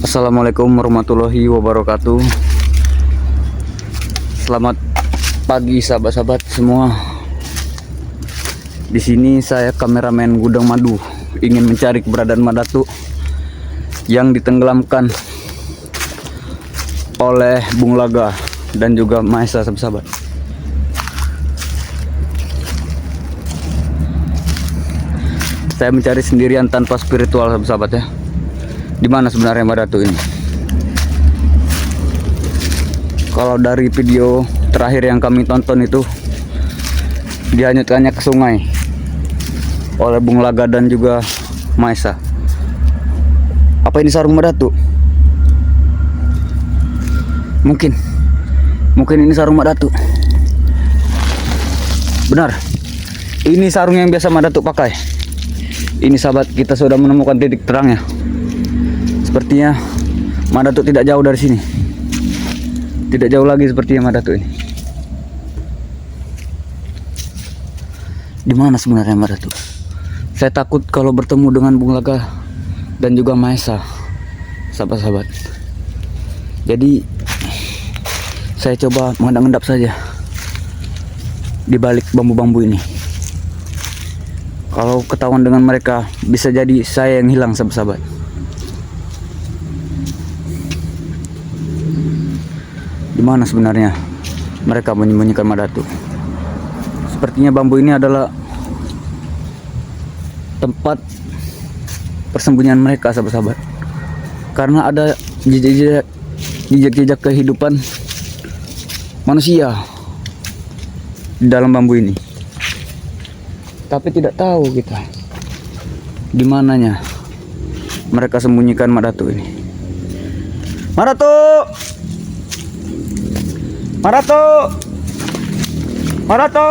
Assalamualaikum warahmatullahi wabarakatuh. Selamat pagi sahabat-sahabat semua. Di sini saya kameramen Gudang Madu ingin mencari keberadaan Madatu yang ditenggelamkan oleh Bung Laga dan juga Maesa sahabat-sahabat. Saya mencari sendirian tanpa spiritual sahabat-sahabat ya. Di mana sebenarnya Madatu ini? Kalau dari video terakhir yang kami tonton itu dihanyutkannya ke sungai oleh Bung Laga dan juga Maesa. Apa ini sarung Madatu? Mungkin ini sarung Madatu. Benar, ini sarung yang biasa Madatu pakai. Ini sahabat, kita sudah menemukan titik terangnya. Sepertinya Madatu tidak jauh dari sini. Tidak jauh lagi sepertinya Madatu ini. Di mana sebenarnya Madatu? Saya takut kalau bertemu dengan Bung Laga dan juga Maesa, sahabat-sahabat. Jadi saya coba mengendap-endap saja di balik bambu-bambu ini. Kalau ketahuan dengan mereka, bisa jadi saya yang hilang sahabat-sahabat. Di mana sebenarnya mereka menyembunyikan Madatu? Sepertinya bambu ini adalah tempat persembunyian mereka sahabat-sahabat. Karena ada jejak-jejak kehidupan manusia di dalam bambu ini. Tapi tidak tahu kita di mananya mereka sembunyikan Madatu ini. Madatu! Madatu! Madatu!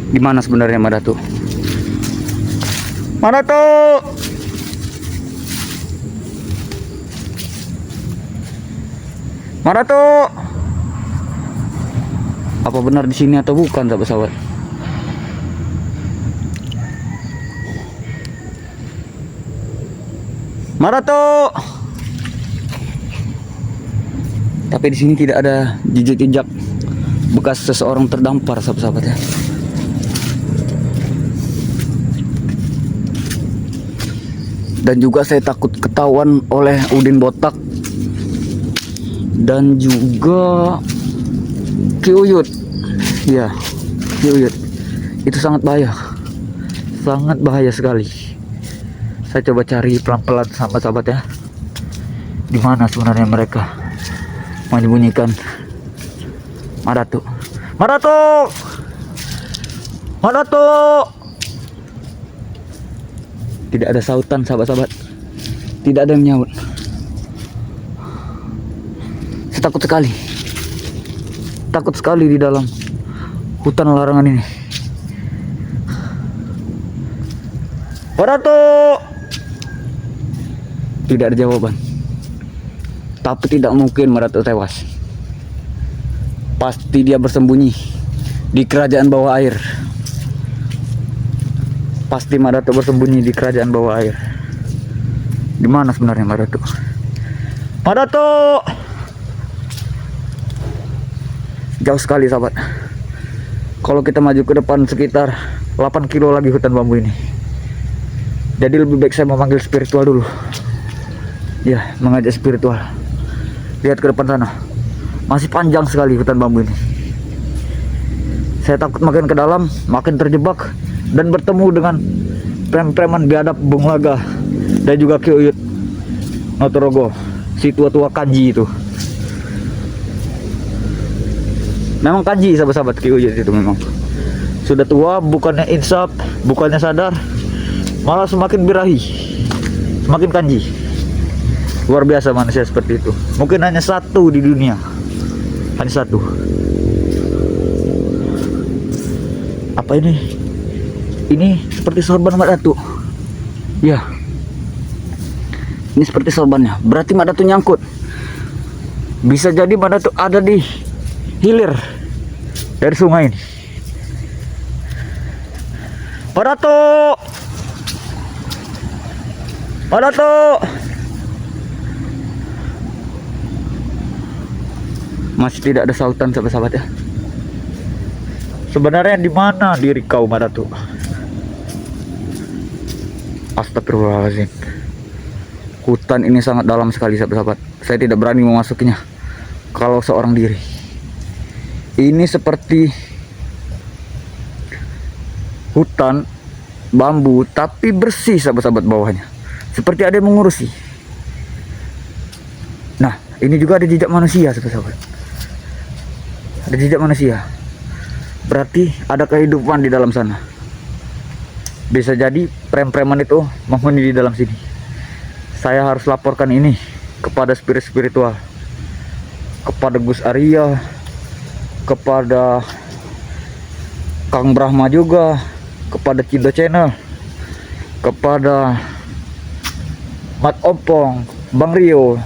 Di mana sebenarnya Madatu? Madatu! Madatu! Apa benar di sini atau bukan sahabat-sahabat? Madatu! Tapi di sini tidak ada jejak-jejak bekas seseorang terdampar sahabat-sahabat ya. Dan juga saya takut ketahuan oleh Udin Botak dan juga Ki Uyut. Ya, Ki Uyut. Itu sangat bahaya sekali. Saya coba cari pelan-pelan sahabat-sahabat ya. Di mana sebenarnya mereka menyembunyikan Madatu? Madatu! Madatu! Tidak ada sautan sahabat-sahabat. Tidak ada yang nyaut. Saya takut sekali. Takut sekali di dalam hutan larangan ini. Madatu! Tidak ada jawaban. Tapi tidak mungkin Madatu tewas. Pasti dia bersembunyi di kerajaan bawah air. Pasti Madatu bersembunyi di kerajaan bawah air. Di mana sebenarnya Madatu? Madatu! Jauh sekali sahabat. Kalau kita maju ke depan sekitar 8 kilo lagi hutan bambu ini. Jadi lebih baik saya memanggil spiritual dulu. Ya, mengajak spiritual. Lihat ke depan sana. Masih panjang sekali hutan bambu ini. Saya takut makin ke dalam, makin terjebak dan bertemu dengan preman biadab Bung Laga dan juga Ki Uyut Notorogo, si tua-tua kanji itu. Memang kanji sahabat-sahabat, Ki Uyut itu memang sudah tua, bukannya insaf, bukannya sadar, malah semakin birahi, semakin kanji. Luar biasa manusia seperti itu. Mungkin hanya satu di dunia, hanya satu. Apa ini? Ini seperti sorban Madatu. Ya, ini seperti sorbannya. Berarti Madatu nyangkut. Bisa jadi Madatu ada di hilir dari sungai ini. Pak Dato, Pak Dato, masih tidak ada sautan sahabat-sahabat ya. Sebenarnya di mana diri kau, Pak Dato? Astagfirullahaladzim. Hutan ini sangat dalam sekali sahabat-sahabat. Saya tidak berani memasukinya kalau seorang diri. Ini seperti hutan bambu tapi bersih sahabat-sahabat bawahnya. Seperti ada yang mengurusi. Nah, ini juga ada jejak manusia sahabat-sahabat. Ada jejak manusia. Berarti ada kehidupan di dalam sana. Bisa jadi prem-preman itu menghuni di dalam sini. Saya harus laporkan ini kepada spirit spiritual, kepada Gus Arya, kepada Kang Brahma juga, kepada Cido Channel, kepada Mat Ompong, Bang Rio,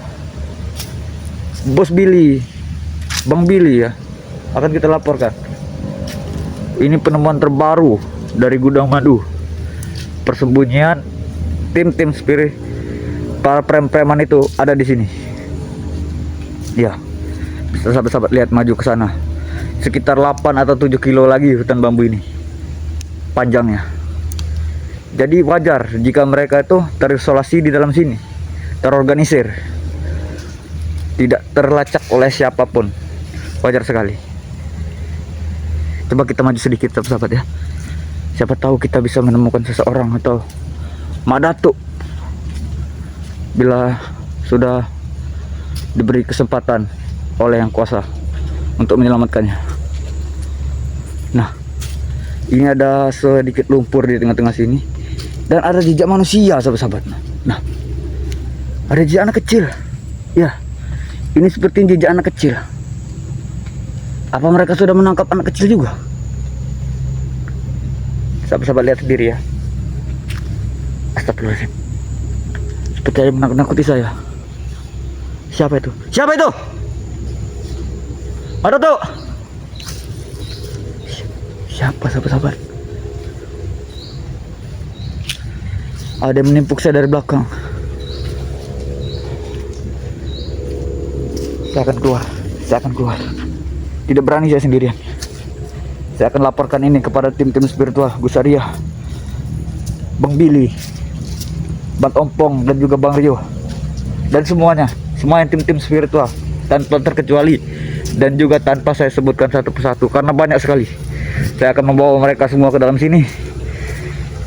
Bos Billy, Bang Billy ya. Akan kita laporkan. Ini penemuan terbaru dari Gudang Madu. Persembunyian tim-tim spirit para preman itu ada di sini. Ya, bisa sahabat-sahabat lihat maju ke sana. Sekitar 8 atau 7 kilo lagi hutan bambu ini panjangnya. Jadi wajar jika mereka itu terisolasi di dalam sini, terorganisir, tidak terlacak oleh siapapun. Wajar sekali. Coba kita maju sedikit sahabat ya. Siapa tahu kita bisa menemukan seseorang atau Mak Datuk bila sudah diberi kesempatan oleh Yang Kuasa untuk menyelamatkannya. Nah, ini ada sedikit lumpur di tengah-tengah sini dan ada jejak manusia sahabat-sahabat. Nah, ada jejak anak kecil. Ya, ini seperti jejak anak kecil. Apa mereka sudah menangkap anak kecil juga? Sahabat-sahabat lihat sendiri ya. Astagfirullahaladzim. Seperti ada yang menakut-nakuti saya. Siapa itu? Siapa itu? Ada tuh. Siapa sahabat-sahabat? Ada yang menimpuk saya dari belakang. Saya akan keluar. Saya akan keluar. Tidak berani saya sendirian. Saya akan laporkan ini kepada tim-tim spiritual Gus Arya, Bang Billy, Bang Ompong dan juga Bang Rio. Dan semuanya tim-tim spiritual tanpa terkecuali dan juga tanpa saya sebutkan satu persatu karena banyak sekali. Saya akan membawa mereka semua ke dalam sini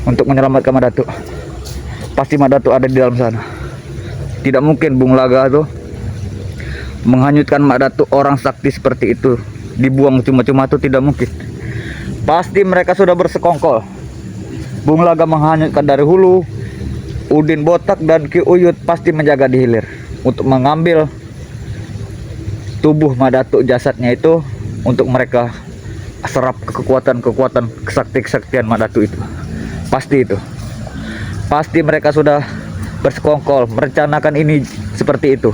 untuk menyelamatkan Mak Datuk. Pasti Mak Datuk ada di dalam sana. Tidak mungkin Bung Laga tuh menghanyutkan Mak Datuk, orang sakti seperti itu dibuang cuma-cuma tuh tidak mungkin. Pasti mereka sudah bersekongkol. Bung Laga menghanyutkan dari hulu, Udin Botak dan Ki Uyut pasti menjaga di hilir untuk mengambil tubuh Mak Datuk, jasadnya itu untuk mereka serap kekuatan-kekuatan kesaktian Mak Datuk itu. Pasti itu. Pasti mereka sudah bersekongkol merencanakan ini seperti itu.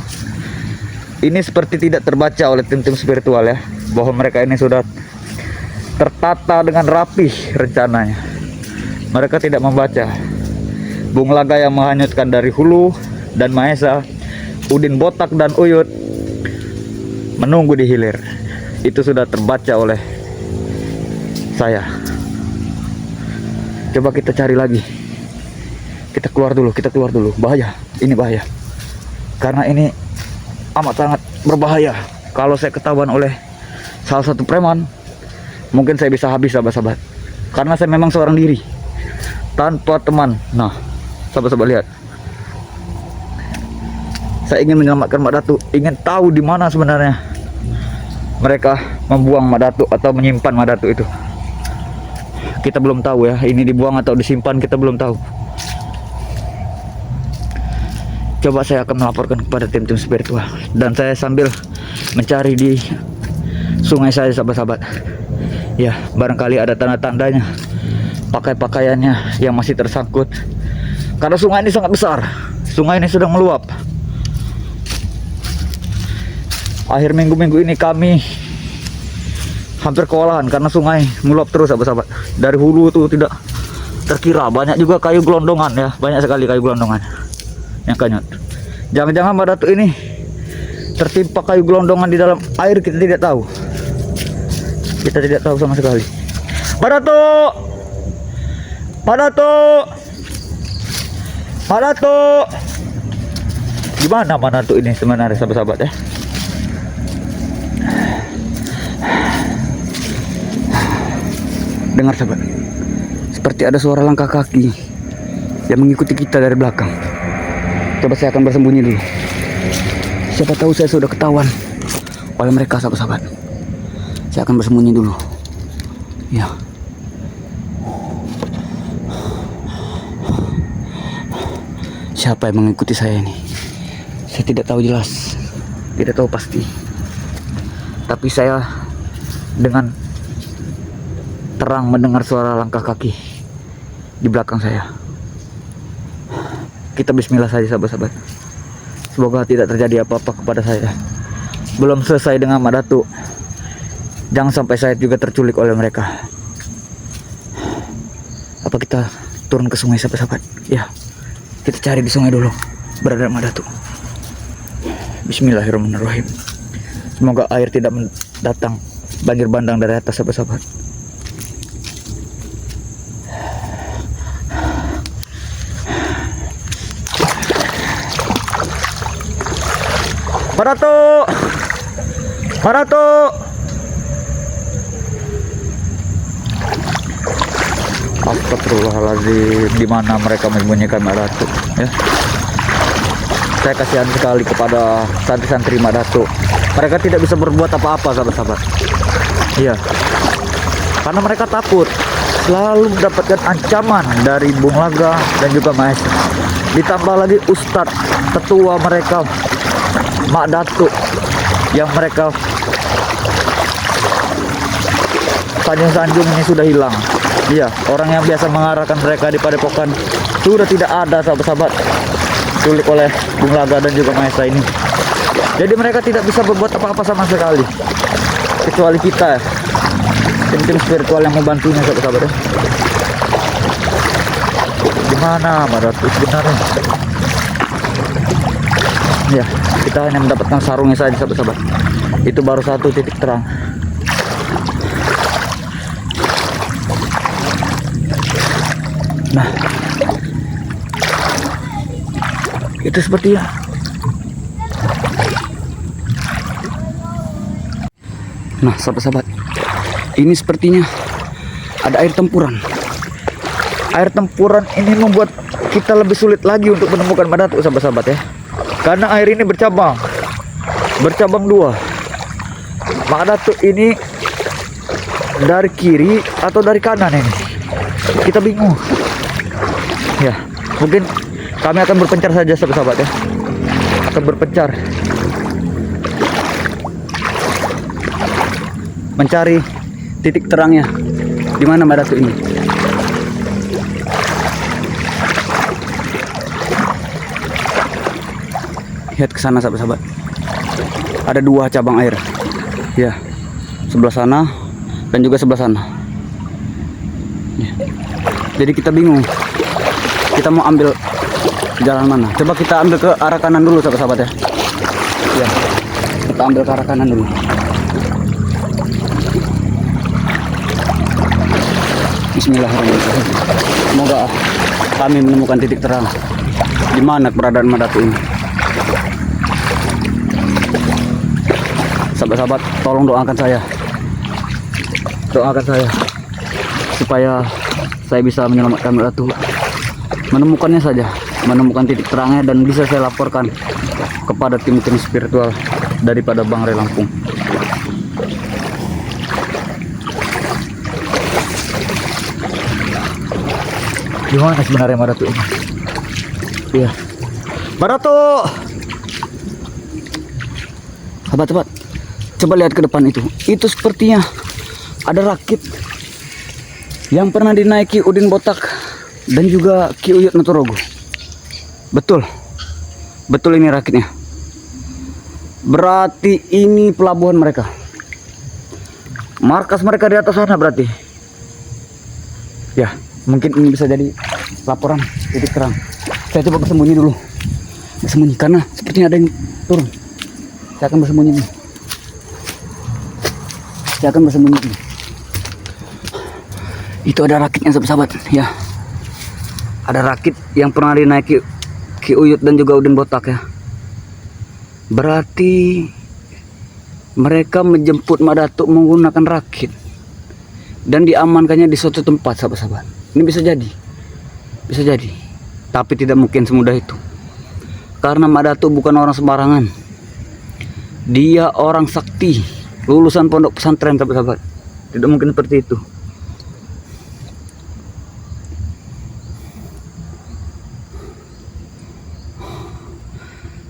Ini seperti tidak terbaca oleh tim-tim spiritual ya, bahwa mereka ini sudah tertata dengan rapih rencananya. Mereka tidak membaca. Bung Laga yang menghanyutkan dari hulu dan Mahesa, Udin Botak dan Uyut menunggu di hilir. Itu sudah terbaca oleh saya. Coba kita cari lagi. Kita keluar dulu, bahaya. Ini bahaya. Karena ini amat sangat berbahaya. Kalau saya ketahuan oleh salah satu preman, mungkin saya bisa habis sahabat-sahabat. Karena saya memang seorang diri tanpa teman. Nah, sahabat-sahabat lihat. Saya ingin menyelamatkan Mak Datuk, ingin tahu di mana sebenarnya mereka membuang Mak Datuk atau menyimpan Mak Datuk itu. Kita belum tahu ya, ini dibuang atau disimpan kita belum tahu. Coba saya akan melaporkan kepada tim-tim spiritual dan saya sambil mencari di sungai saya sahabat-sahabat. Ya, barangkali ada tanda-tandanya, pakaiannya yang masih tersangkut. Karena sungai ini sangat besar. Sungai ini sedang meluap. Akhir minggu-minggu ini kami hampir kewalahan karena sungai meluap terus sahabat-sahabat. Dari hulu tuh tidak terkira, banyak juga kayu gelondongan ya, banyak sekali kayu gelondongan yang kanyut. Jangan-jangan Mbak Datuk ini tertimpa kayu gelondongan di dalam air, kita tidak tahu. Kita tidak tahu sama sekali. Mbak Datuk, Mbak Datuk, Mbak Datuk, gimana Mbak Datuk ini sebenarnya sahabat-sahabat ya? Dengar sahabat, seperti ada suara langkah kaki yang mengikuti kita dari belakang. Coba saya akan bersembunyi dulu. Siapa tahu saya sudah ketahuan oleh mereka sahabat-sahabat. Saya akan bersembunyi dulu. Ya. Siapa yang mengikuti saya ini? Saya tidak tahu jelas, tidak tahu pasti. Tapi saya dengan terang mendengar suara langkah kaki di belakang saya. Kita bismillah saja sahabat-sahabat. Semoga tidak terjadi apa-apa kepada saya. Belum selesai dengan Mbak Datuk, jangan sampai saya juga terculik oleh mereka. Apa kita turun ke sungai sahabat-sahabat? Ya, kita cari di sungai dulu berada Mbak Datuk. Bismillahirrahmanirrahim. Semoga air tidak datang banjir bandang dari atas sahabat-sahabat. Mbak Datuk, Mbak Datuk. Astagfirullahaladzim, di mana mereka menyembunyikan Mbak Datuk ya? Saya kasihan sekali kepada santri-santri Mbak Datuk. Mereka tidak bisa berbuat apa-apa sahabat-sahabat. Iya, karena mereka takut, selalu mendapatkan ancaman dari Bung Laga dan juga Maestro. Ditambah lagi Ustadz tetua mereka Mak Datuk yang mereka sanjung-sanjung ini sudah hilang. Iya, orang yang biasa mengarahkan mereka di padepokan sudah tidak ada sahabat-sahabat, diculik oleh Bung Laga dan juga Maestra ini. Jadi mereka tidak bisa berbuat apa-apa sama sekali, kecuali kita, tim-tim spiritual yang membantunya sahabat-sahabat ya. Gimana Mbak Datuk sebenarnya? Ya, kita hanya mendapatkan sarungnya saja sahabat-sahabat. Itu baru satu titik terang. Nah, itu sepertinya. Nah sahabat-sahabat, ini sepertinya ada air tempuran. Air tempuran ini membuat kita lebih sulit lagi untuk menemukan Mbak Datuk sahabat-sahabat ya. Karena air ini bercabang dua. Mbak Datuk ini dari kiri atau dari kanan ini, kita bingung. Ya, mungkin kami akan berpencar saja sahabat-sahabat ya. Akan berpencar mencari titik terangnya. Di mana Mbak Datuk ini? Lihat ke sana sahabat-sahabat. Ada dua cabang air. Ya, sebelah sana dan juga sebelah sana. Ya. Jadi kita bingung. Kita mau ambil jalan mana? Coba kita ambil ke arah kanan dulu sahabat-sahabat ya. Ya, kita ambil ke arah kanan dulu. Bismillahirrahmanirrahim. Semoga kami menemukan titik terang di mana keberadaan Mbak Datuk ini. Sahabat-sahabat, tolong doakan saya. Doakan saya supaya saya bisa menyelamatkan Mbak Datuk. Menemukannya saja, menemukan titik terangnya dan bisa saya laporkan kepada tim-tim spiritual daripada Bang Ray Lampung. Gimana sebenarnya Mbak Datuk ini? Iya, Mbak Datuk. Sahabat-sahabat, coba lihat ke depan itu. Itu sepertinya ada rakit yang pernah dinaiki Udin Botak dan juga Ki Uyut Notorogo. Betul, betul ini rakitnya. Berarti ini pelabuhan mereka. Markas mereka di atas sana berarti. Ya, mungkin ini bisa jadi laporan titik terang. Saya coba bersembunyi dulu. Bersembunyi karena sepertinya ada yang turun. Saya akan bersembunyi dulu. Saya akan bersembunyi dulu. Itu ada rakitnya sahabat-sahabat, ya. Ada rakit yang pernah dinaiki Ki Uyut dan juga Udin Botak ya. Berarti mereka menjemput Mak Datuk menggunakan rakit dan diamankannya di suatu tempat sahabat-sahabat. Ini bisa jadi. Bisa jadi. Tapi tidak mungkin semudah itu. Karena Mak Datuk bukan orang sembarangan. Dia orang sakti, lulusan pondok pesantren sahabat-sahabat. Tidak mungkin seperti itu.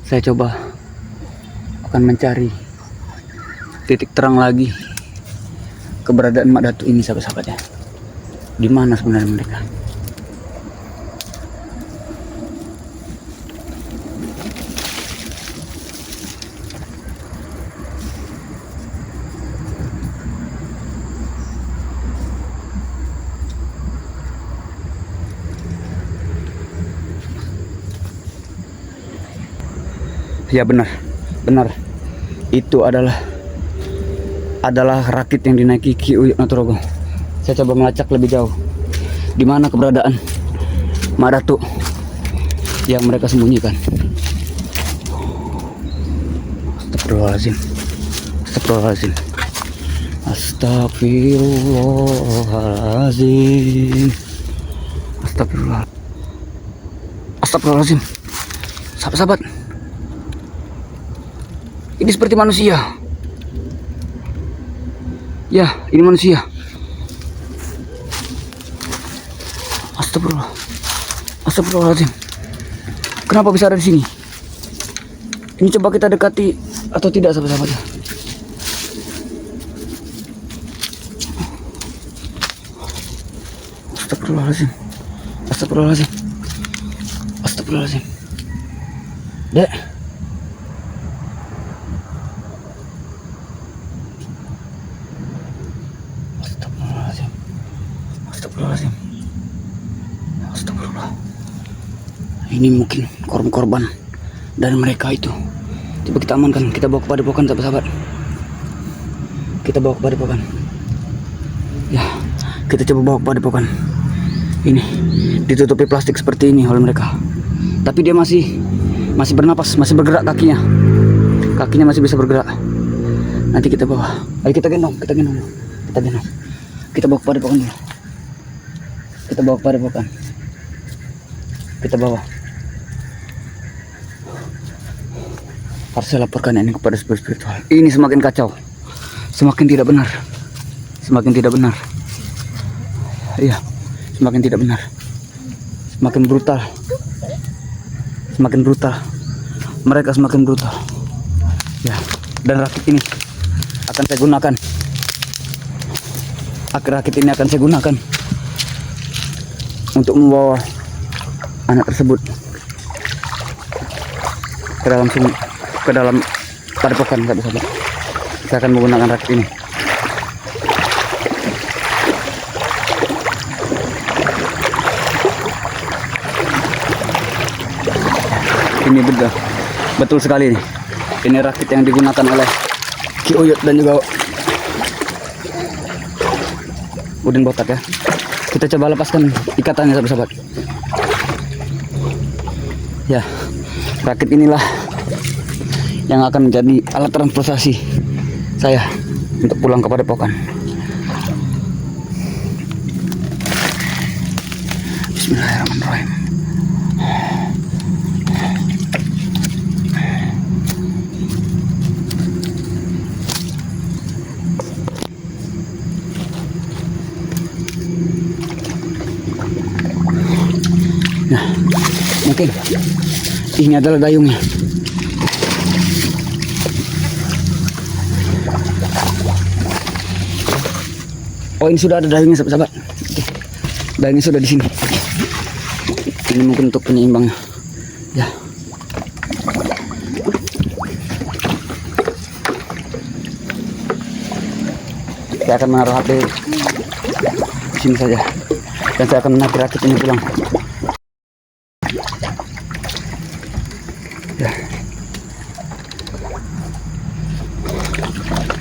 Saya coba akan mencari titik terang lagi keberadaan Mak Datuk ini sahabat-sahabat ya. Di mana sebenarnya mereka? Ya benar, benar. Itu adalah rakit yang dinaiki Ki Uyut Naturogong. Saya coba melacak lebih jauh. Di mana keberadaan Mak Datuk yang mereka sembunyikan. Astagfirullahaladzim. Astagfirullahaladzim. Astagfirullahaladzim. Astagfirullahaladzim. Sahabat-sahabat, ini seperti manusia. Ya, ini manusia. Astagfirullah. Astagfirullahaladzim. Kenapa bisa ada di sini? Ini coba kita dekati atau tidak sahabat-sahabat. Astagfirullahaladzim. Astagfirullahaladzim. Astagfirullahaladzim. Dek. Astagfirullahaladzim. Astagfirullah. Ini mungkin korban dari mereka itu. Coba kita amankan, kita bawa ke padepokan sahabat-sahabat. Kita bawa ke padepokan. Ya, kita coba bawa ke padepokan. Ini ditutupi plastik seperti ini oleh mereka. Tapi dia masih bernapas, masih bergerak kakinya. Kakinya masih bisa bergerak. Nanti kita bawa. Ayo kita gendong. Kita bawa ke padepokan dulu. Kita bawa ke padepokan. Kita bawa. Harus saya laporkan ini kepada spiritual. Ini semakin kacau. Semakin tidak benar. Semakin tidak benar. Iya, semakin tidak benar. Semakin brutal. Semakin brutal. Mereka semakin brutal. Ya, dan rakit ini akan saya gunakan. Rakit ini akan saya gunakan untuk membawa anak tersebut ke dalam padepokan sahabat-sahabat. Saya akan menggunakan rakit ini. Ini betul sekali nih. Ini rakit yang digunakan oleh Ki Uyut dan juga Udin Botak ya. Kita coba lepaskan ikatannya sahabat-sahabat. Ya, rakit inilah yang akan menjadi alat transportasi saya untuk pulang ke padepokan. Bismillahirrahmanirrahim. Nah, mungkin ini adalah dayungnya. Oh, ini sudah ada dayungnya sahabat-sahabat. Dayungnya sudah di sini. Ini mungkin untuk penyeimbangnya. Ya. Saya akan menaruh HP di sini saja dan saya akan menakir-rakit ini pulang. Ya.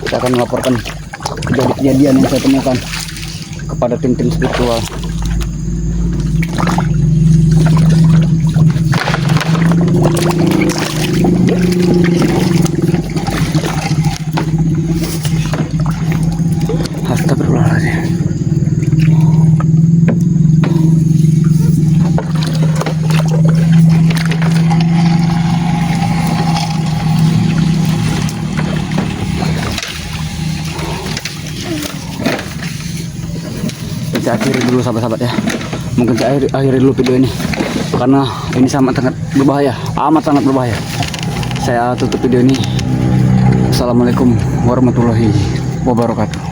Saya akan melaporkan kejadian yang saya temukan kepada tim-tim spiritual. Astagfirullahaladzim. Saya akhiri dulu sahabat-sahabat ya. Mungkin saya akhiri dulu video ini karena ini sangat berbahaya, amat sangat berbahaya. Saya tutup video ini. Assalamualaikum warahmatullahi wabarakatuh.